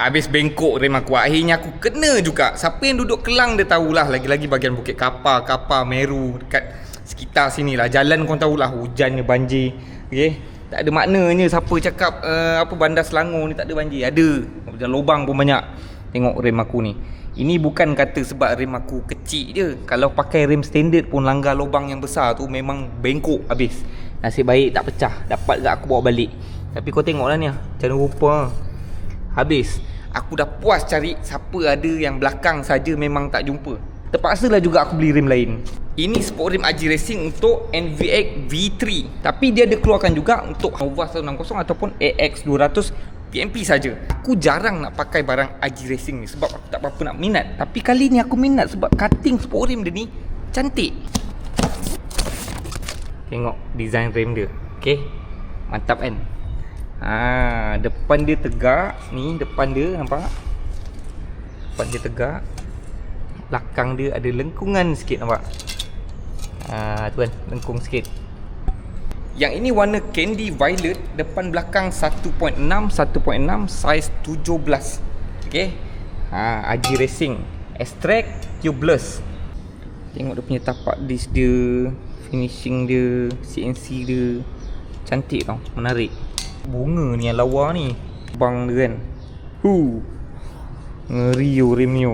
Habis bengkok rem aku. Akhirnya aku kena juga. Siapa yang duduk Kelang dia tahulah. Lagi-lagi bahagian Bukit Kapar, Meru, dekat sekitar sini lah. Jalan korang tahulah, hujannya, banjir. Okay, tak ada maknanya siapa cakap Bandar Selangor ni tak ada banjir. Ada. Macam lubang pun banyak. Tengok rem aku ni. Ini bukan kata sebab rem aku kecil je. Kalau pakai rem standard pun langgar lubang yang besar tu memang bengkok habis. Nasib baik tak pecah. Dapat juga aku bawa balik. Tapi kau tengoklah ni, macam rupa habis. Aku dah puas cari siapa ada yang belakang saja memang tak jumpa. Terpaksalah juga aku beli rem lain. Ini sport rim Aji Racing untuk NVX V3. Tapi dia ada keluarkan juga untuk Nova 160 ataupun AX200 PMP saja. Aku jarang nak pakai barang Aji Racing ni sebab aku tak berapa nak minat. Tapi kali ni aku minat sebab cutting sport rim dia ni cantik. Tengok design rem dia. Okay, mantap kan? Depan dia tegak. Ni depan dia, nampak? Depan dia tegak. Belakang dia ada lengkungan sikit, nampak? Tu kan, lengkung sikit. Yang ini warna candy violet. Depan belakang 1.6 size 17. Okay, Aji Racing Extract Tubeless. Tengok dia punya tapak disc dia, finishing dia, CNC dia. Cantik tau, menarik. Bunga ni yang lawa ni, bang dia kan. Ngeri rem ni.